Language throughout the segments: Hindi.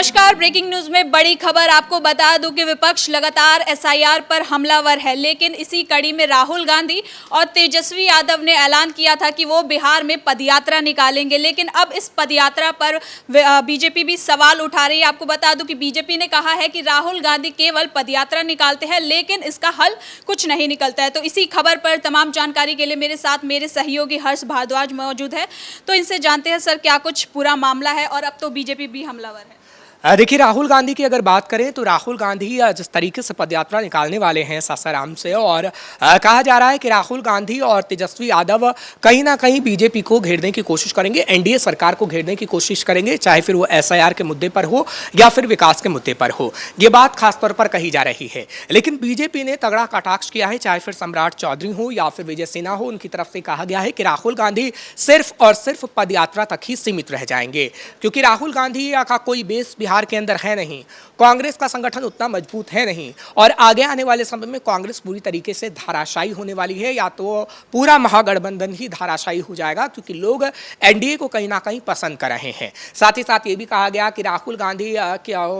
नमस्कार। ब्रेकिंग न्यूज में बड़ी खबर आपको बता दूं कि विपक्ष लगातार एसआईआर पर हमलावर है, लेकिन इसी कड़ी में राहुल गांधी और तेजस्वी यादव ने ऐलान किया था कि वो बिहार में पदयात्रा निकालेंगे। लेकिन अब इस पदयात्रा पर बीजेपी भी सवाल उठा रही है। आपको बता दूं कि बीजेपी ने कहा है कि राहुल गांधी केवल पदयात्रा निकालते हैं, लेकिन इसका हल कुछ नहीं निकलता है। तो इसी खबर पर तमाम जानकारी के लिए मेरे साथ मेरे सहयोगी हर्ष भारद्वाज मौजूद है। तो इनसे जानते हैं सर, क्या कुछ पूरा मामला है और अब तो बीजेपी भी हमलावर है। देखिए, राहुल गांधी की अगर बात करें तो राहुल गांधी जिस तरीके से पदयात्रा निकालने वाले हैं सासाराम से, और कहा जा रहा है कि राहुल गांधी और तेजस्वी यादव कहीं ना कहीं बीजेपी को घेरने की कोशिश करेंगे, एनडीए सरकार को घेरने की कोशिश करेंगे, चाहे फिर वो एसआईआर के मुद्दे पर हो या फिर विकास के मुद्दे पर हो। ये बात खासतौर पर कही जा रही है। लेकिन बीजेपी ने तगड़ा कटाक्ष किया है, चाहे फिर सम्राट चौधरी हो या फिर विजय सिन्हा हो। उनकी तरफ से कहा गया है कि राहुल गांधी सिर्फ और सिर्फ पदयात्रा तक ही सीमित रह जाएंगे, क्योंकि राहुल गांधी का कोई बेस बिहार के अंदर है नहीं, कांग्रेस का संगठन उतना मजबूत है नहीं, और आगे आने वाले समय में कांग्रेस पूरी तरीके से धाराशायी होने वाली है, या तो पूरा महागठबंधन ही धाराशायी हो जाएगा, क्योंकि लोग एनडीए को कहीं ना कहीं पसंद कर रहे हैं। साथ ही साथ ये भी कहा गया कि राहुल गांधी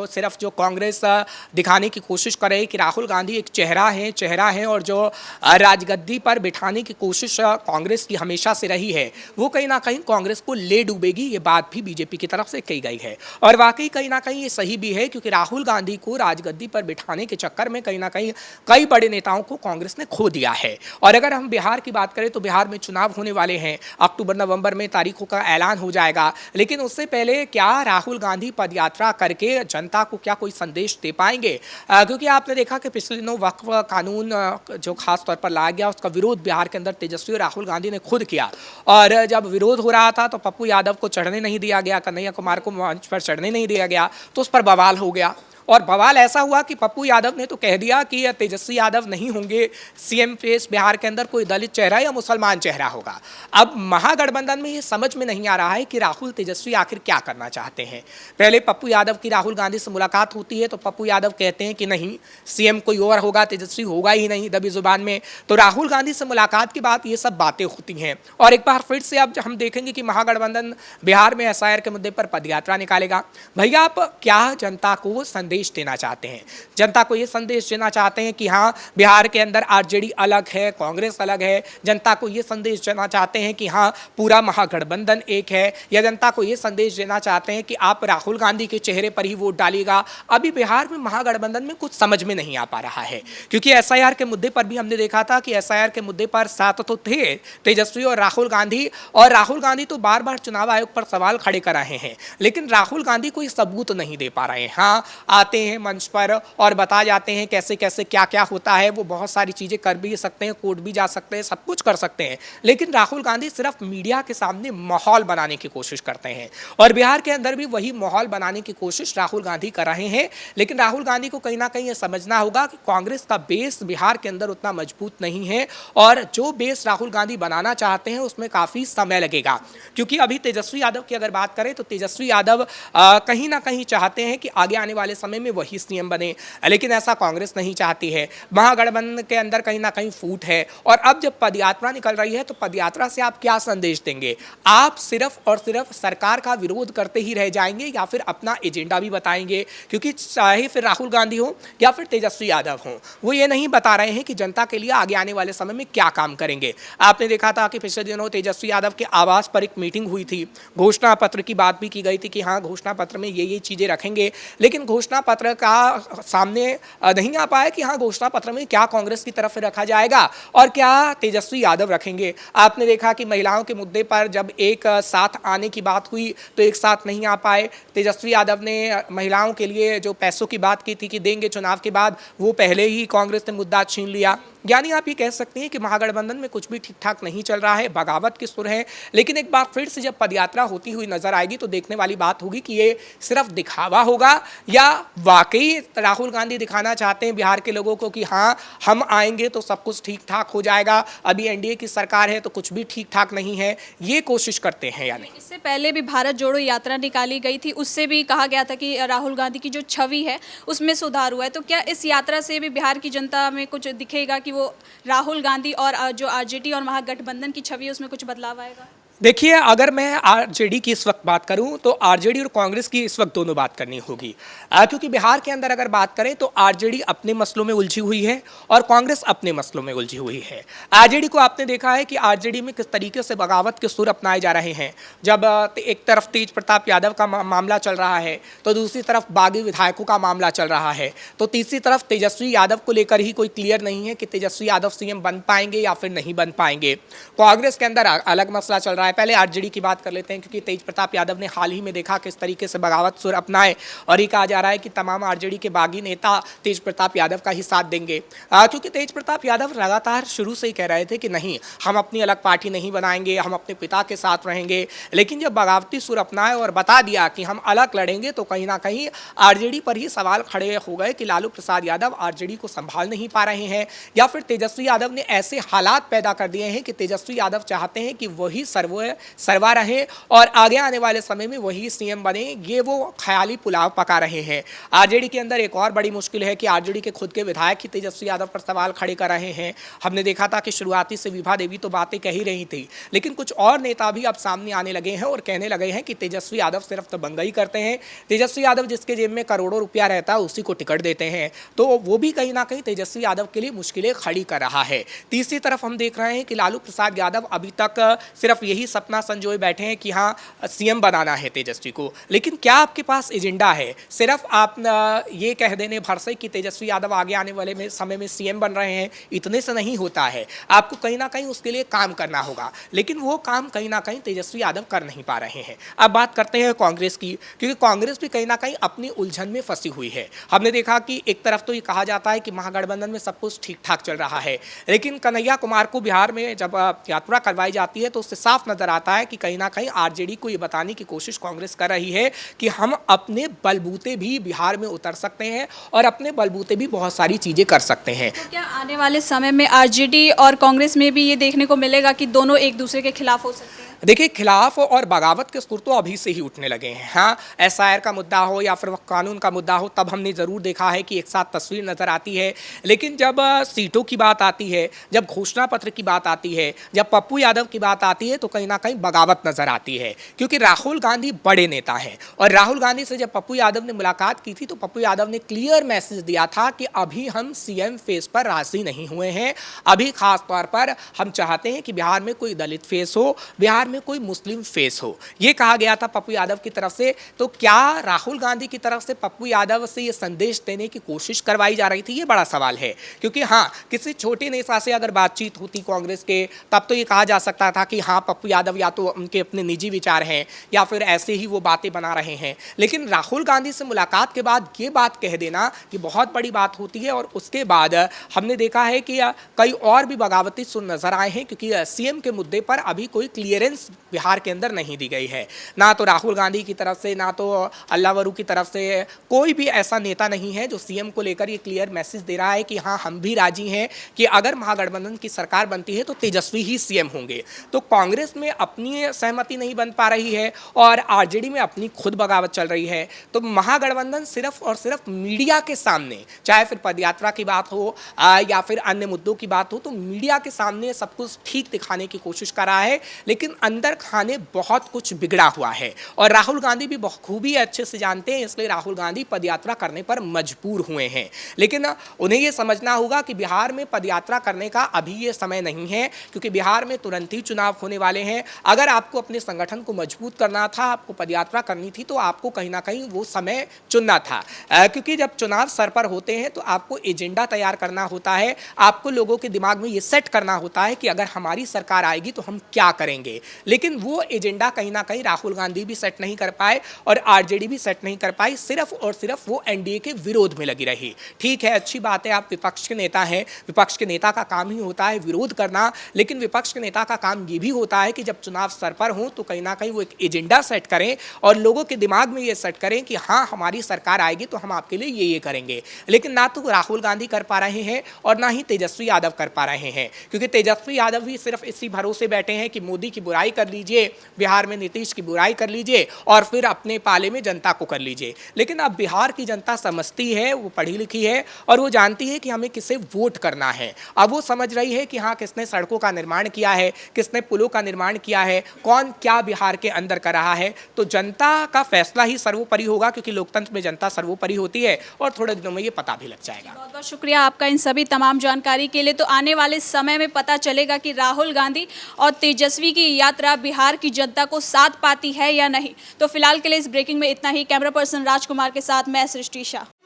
सिर्फ जो कांग्रेस दिखाने की कोशिश करे कि राहुल गांधी एक चेहरा है, और जो राजगद्दी पर बिठाने की कोशिश कांग्रेस की हमेशा से रही है, वो कहीं ना कहीं कांग्रेस को ले डूबेगी। ये बात भी बीजेपी की तरफ से कही गई है, और वाकई कहीं ना कहीं ये सही भी है, क्योंकि राहुल गांधी को राजगद्दी पर बिठाने के चक्कर में कहीं ना कहीं कई बड़े नेताओं को कांग्रेस ने खो दिया है। और अगर हम बिहार की बात करें तो बिहार में चुनाव होने वाले हैं, अक्टूबर नवंबर में तारीखों का ऐलान हो जाएगा। लेकिन उससे पहले क्या राहुल गांधी पदयात्रा करके जनता को क्या कोई संदेश दे पाएंगे? क्योंकि आपने देखा कि पिछले दिनों वक्फ कानून जो खास तौर पर लाया गया, उसका विरोध बिहार के अंदर तेजस्वी और राहुल गांधी ने खुद किया, और जब विरोध हो रहा था तो पप्पू यादव को चढ़ने नहीं दिया गया, कन्हैया कुमार को मंच पर चढ़ने नहीं दिया गया, तो उस पर बवाल हो गया। और बवाल ऐसा हुआ कि पप्पू यादव ने तो कह दिया कि तेजस्वी यादव नहीं होंगे सीएम फेस, बिहार के अंदर कोई दलित चेहरा या मुसलमान चेहरा होगा। अब महागठबंधन में ये समझ में नहीं आ रहा है कि राहुल तेजस्वी आखिर क्या करना चाहते हैं। पहले पप्पू यादव की राहुल गांधी से मुलाकात होती है तो पप्पू यादव कहते हैं कि नहीं, सीएम कोई और होगा, तेजस्वी होगा ही नहीं, दबी जुबान में। तो राहुल गांधी से मुलाकात के बाद ये सब बातें होती हैं, और एक बार फिर से अब हम देखेंगे कि महागठबंधन बिहार में एसआईआर के मुद्दे पर पदयात्रा निकालेगा। भैया, आप क्या जनता को संदेश देना चाहते हैं? जनता को यह संदेश देना चाहते हैं कि हाँ, बिहार के अंदर आरजेडी अलग है, कांग्रेस अलग है? जनता को यह संदेश देना चाहते हैं कि हाँ, पूरा महागठबंधन एक है? या जनता को यह संदेश देना चाहते हैं कि आप राहुल गांधी के चेहरे पर ही वोट डालिएगा? अभी बिहार में महागठबंधन में कुछ समझ में नहीं आ पा रहा है, क्योंकि एसआईआर के मुद्दे पर भी हमने देखा था कि एसआईआर के मुद्दे पर साथ तो थे तेजस्वी और राहुल गांधी तो बार बार चुनाव आयोग पर सवाल खड़े कर रहे हैं, लेकिन राहुल गांधी कोई सबूत नहीं दे पा रहे हैं। हाँ, आते हैं मंच पर और बता जाते हैं कैसे कैसे क्या क्या होता है, वो बहुत सारी चीजें कर भी सकते हैं, कोर्ट भी जा सकते हैं, सब कुछ कर सकते हैं, लेकिन राहुल गांधी सिर्फ मीडिया के सामने माहौल बनाने की कोशिश करते हैं। और बिहार के अंदर भी वही माहौल बनाने की कोशिश राहुल गांधी कर रहे हैं। लेकिन राहुल गांधी को कहीं ना कहीं यह समझना होगा कि कांग्रेस का बेस बिहार के अंदर उतना मजबूत नहीं है, और जो बेस राहुल गांधी बनाना चाहते हैं उसमें काफी समय लगेगा। क्योंकि अभी तेजस्वी यादव की अगर बात करें तो तेजस्वी यादव कहीं ना कहीं चाहते हैं कि आगे आने वाले समय में वही सीएम बने, लेकिन ऐसा कांग्रेस नहीं चाहती है। महागठबंधन के अंदर कहीं ना कहीं फूट है, और अब जब पदयात्रा निकल रही है तो पदयात्रा से आप क्या संदेश देंगे? आप सिर्फ और सिर्फ सरकार का विरोध करते ही रह जाएंगे, या फिर अपना एजेंडा भी बताएंगे? क्योंकि चाहे फिर राहुल गांधी हो या फिर तेजस्वी यादव हो, वो ये नहीं बता रहे हैं कि जनता के लिए आगे आने वाले समय में क्या काम करेंगे। आपने देखा था कि पिछले दिनों तेजस्वी यादव के आवास पर एक मीटिंग हुई थी, घोषणा पत्र की बात भी की गई थी कि हाँ, घोषणा पत्र में ये चीजें रखेंगे, लेकिन घोषणा पत्र का सामने नहीं आ पाया कि हाँ, घोषणा पत्र में क्या कांग्रेस की तरफ रखा जाएगा और क्या तेजस्वी यादव रखेंगे। आपने देखा कि महिलाओं के मुद्दे पर जब एक साथ आने की बात हुई तो एक साथ नहीं आ पाए। तेजस्वी यादव ने महिलाओं के लिए जो पैसों की बात की थी कि देंगे चुनाव के बाद, वो पहले ही कांग्रेस ने मुद्दा छीन लिया। यानी आप ये कह सकते हैं कि महागठबंधन में कुछ भी ठीक ठाक नहीं चल रहा है, बगावत की सुर है। लेकिन एक बार फिर से जब पदयात्रा होती हुई नजर आएगी तो देखने वाली बात होगी कि ये सिर्फ दिखावा होगा, या वाकई राहुल गांधी दिखाना चाहते हैं बिहार के लोगों को कि हाँ, हम आएंगे तो सब कुछ ठीक ठाक हो जाएगा, अभी एनडीए की सरकार है तो कुछ भी ठीक ठाक नहीं है, ये कोशिश करते हैं या नहीं? इससे पहले भी भारत जोड़ो यात्रा निकाली गई थी, उससे भी कहा गया था कि राहुल गांधी की जो छवि है उसमें सुधार हुआ है। तो क्या इस यात्रा से भी बिहार की जनता में कुछ दिखेगा कि वो राहुल गांधी और जो आरजेडी और महागठबंधन की छवि है उसमें कुछ बदलाव आएगा? देखिए, अगर मैं आरजेडी की इस वक्त बात करूं तो आरजेडी और कांग्रेस की इस वक्त दोनों बात करनी होगी, क्योंकि बिहार के अंदर अगर बात करें तो आरजेडी अपने मसलों में उलझी हुई है और कांग्रेस अपने मसलों में उलझी हुई है। आरजेडी को आपने देखा है कि आरजेडी में किस तरीके से बगावत के सुर अपनाए जा रहे हैं। जब एक तरफ तेज प्रताप यादव का मामला चल रहा है तो दूसरी तरफ बागी विधायकों का मामला चल रहा है, तो तीसरी तरफ तेजस्वी यादव को लेकर ही कोई क्लियर नहीं है कि तेजस्वी यादव सीएम बन पाएंगे या फिर नहीं बन पाएंगे। कांग्रेस के अंदर अलग मसला चल रहा है। पहले आरजेडी की बात कर लेते हैं, क्योंकि तेज प्रताप यादव ने हाल ही में देखा किस तरीके से बगावत सुर अपनाए और ये कहा जा रहा है कि तमाम आरजेडी के बागी नेता तेज प्रताप यादव का ही साथ देंगे, क्योंकि तेज प्रताप यादव लगातार शुरू से ही कह रहे थे कि नहीं, हम अपनी अलग पार्टी नहीं बनाएंगे, हम अपने पिता के साथ रहेंगे। लेकिन जब बगावती सुर अपनाए और बता दिया कि हम अलग लड़ेंगे तो कहीं ना कहीं आरजेडी पर ही सवाल खड़े हो गए कि लालू प्रसाद यादव आरजेडी को संभाल नहीं पा रहे हैं, या फिर तेजस्वी यादव ने ऐसे हालात पैदा कर दिए हैं कि तेजस्वी यादव चाहते हैं कि वही सरवा रहे और आगे आने वाले समय में वही सीएम बने। ये वो ख्याली पुलाव पका रहे हैं। आरजेडी के अंदर एक और बड़ी मुश्किल है कि आरजेडी के खुद के विधायक ही तेजस्वी यादव पर सवाल खड़े कर रहे हैं। हमने देखा था कि शुरुआती से विभा देवी तो बातें कह ही रही थी, लेकिन कुछ और नेता भी अब सामने आने लगे हैं और कहने लगे हैं कि तेजस्वी यादव सिर्फ दबंगई करते हैं। तेजस्वी यादव जिसके जेब में करोड़ों रुपया रहता है उसी को टिकट देते हैं, तो वो भी कहीं ना कहीं तेजस्वी यादव के लिए मुश्किलें खड़ी कर रहा है। तीसरी तरफ हम देख रहे हैं कि लालू प्रसाद यादव अभी तक सिर्फ यही सपना संजोए बैठे हैं कि हाँ, सीएम बनाना है तेजस्वी को। लेकिन क्या आपके पास एजेंडा है? सिर्फ आप ये कह देने भर से कि तेजस्वी यादव आगे आने वाले समय में सीएम बन रहे हैं, इतने से नहीं होता है। आपको कहीं ना कहीं उसके लिए काम करना होगा, लेकिन वो काम कहीं ना कहीं तेजस्वी यादव कर नहीं पा रहे हैं। अब बात करते हैं कांग्रेस की, क्योंकि कांग्रेस भी कहीं ना कहीं अपनी उलझन में फंसी हुई है। हमने देखा कि एक तरफ तो ये कहा जाता है कि महागठबंधन में सब कुछ ठीक ठाक चल रहा है, लेकिन कन्हैया कुमार को बिहार में जब यात्रा करवाई जाती है तो उससे साफ नजर आता है कि कहीं ना कहीं आरजेडी को ये बताने की कोशिश कांग्रेस कर रही है कि हम अपने बलबूते भी बिहार में उतर सकते हैं और अपने बलबूते भी बहुत सारी चीजें कर सकते हैं। तो क्या आने वाले समय में आरजेडी और कांग्रेस में भी ये देखने को मिलेगा कि दोनों एक दूसरे के खिलाफ हो सकते हैं? देखिए, खिलाफ और बगावत के सुर तो अभी से ही उठने लगे हैं। हाँ, एसआईआर का मुद्दा हो या फिर कानून का मुद्दा हो, तब हमने ज़रूर देखा है कि एक साथ तस्वीर नज़र आती है। लेकिन जब सीटों की बात आती है, जब घोषणा पत्र की बात आती है, जब पप्पू यादव की बात आती है, तो कहीं ना कहीं बगावत नज़र आती है। क्योंकि राहुल गांधी बड़े नेता हैं और राहुल गांधी से जब पप्पू यादव ने मुलाकात की थी तो पप्पू यादव ने क्लियर मैसेज दिया था कि अभी हम सीएम फेस पर राजी नहीं हुए हैं। अभी खास तौर पर हम चाहते हैं कि बिहार में कोई दलित फेस हो, बिहार में कोई मुस्लिम फेस हो, ये कहा गया था पप्पू यादव की तरफ से। तो क्या राहुल गांधी की तरफ से पप्पू यादव से ये संदेश देने की कोशिश करवाई जा रही थी? ये बड़ा सवाल है। क्योंकि हाँ, किसी छोटे नेता से अगर बातचीत होती कांग्रेस के, तब तो ये कहा जा सकता था कि हाँ, पप्पू यादव या तो उनके अपने निजी विचार हैं या फिर ऐसे ही वो बातें बना रहे हैं। लेकिन राहुल गांधी से मुलाकात के बाद ये बात कह देना ये बहुत बड़ी बात होती है। और उसके बाद हमने देखा है कि कई और भी बगावती सुर नजर आए हैं, क्योंकि सीएम के मुद्दे पर अभी कोई क्लियरेंस बिहार के अंदर नहीं दी गई है। ना तो राहुल गांधी की तरफ से, ना तो अल्लावरू की तरफ से कोई भी ऐसा नेता नहीं है जो सीएम को लेकर ये क्लियर मैसेज दे रहा है कि हाँ, हम भी राजी हैं कि अगर महागठबंधन की सरकार बनती है तो तेजस्वी ही सीएम होंगे। तो कांग्रेस में अपनी सहमति नहीं बन पा रही है और आरजेडी में अपनी खुद बगावत चल रही है। तो महागठबंधन सिर्फ और सिर्फ मीडिया के सामने, चाहे फिर पदयात्रा की बात हो या फिर अन्य मुद्दों की बात हो, तो मीडिया के सामने सब कुछ ठीक दिखाने की कोशिश कर रहा है, लेकिन अंदर खाने बहुत कुछ बिगड़ा हुआ है। और राहुल गांधी भी बखूबी अच्छे से जानते हैं, इसलिए राहुल गांधी पदयात्रा करने पर मजबूर हुए हैं। लेकिन उन्हें यह समझना होगा कि बिहार में पदयात्रा करने का अभी ये समय नहीं है, क्योंकि बिहार में तुरंत ही चुनाव होने वाले हैं। अगर आपको अपने संगठन को मजबूत करना था, आपको पदयात्रा करनी थी, तो आपको कहीं ना कहीं वो समय चुनना था। क्योंकि जब चुनाव सर पर होते हैं तो आपको एजेंडा तैयार करना होता है, आपको लोगों के दिमाग में ये सेट करना होता है कि अगर हमारी सरकार आएगी तो हम क्या करेंगे। लेकिन वो एजेंडा कहीं ना कहीं राहुल गांधी भी सेट नहीं कर पाए और आरजेडी भी सेट नहीं कर पाई। सिर्फ और सिर्फ वो एनडीए के विरोध में लगी रही। ठीक है, अच्छी बात है, आप विपक्ष के नेता हैं, विपक्ष के नेता का काम ही होता है विरोध करना, लेकिन विपक्ष के नेता का काम ये भी होता है कि जब चुनाव सर पर हो तो कहीं ना कहीं वो एक एजेंडा सेट करें और लोगों के दिमाग में ये सेट करें कि हाँ, हमारी सरकार आएगी तो हम आपके लिए ये करेंगे। लेकिन ना तो राहुल गांधी कर पा रहे हैं और ना ही तेजस्वी यादव कर पा रहे हैं, क्योंकि तेजस्वी यादव भी सिर्फ इसी भरोसे बैठे हैं कि मोदी की बुराई बुराई कर लीजिए, बिहार में नीतीश की बुराई कर लीजिए और फिर अपने पाले में जनता को कर लीजिए। लेकिन अब बिहार की जनता समझती है, वो पढ़ी लिखी है और वो जानती है कि हमें किसे वोट करना है। अब वो समझ रही है कि हाँ, किसने सड़कों का निर्माण किया है, किसने पुलों का निर्माण किया है, कौन क्या बिहार के अंदर कर रहा है। तो जनता का फैसला ही सर्वोपरि होगा, क्योंकि लोकतंत्र में जनता सर्वोपरि होती है और थोड़े दिनों में ये पता भी लग जाएगा। बहुत बहुत शुक्रिया आपका इन सभी तमाम जानकारी के लिए। तो आने वाले समय में पता चलेगा कि राहुल गांधी और तेजस्वी की यात्रा बिहार की जनता को साथ पाती है या नहीं। तो फिलहाल के लिए इस ब्रेकिंग में इतना ही। कैमरा पर्सन राजकुमार के साथ मैं सृष्टि शाह।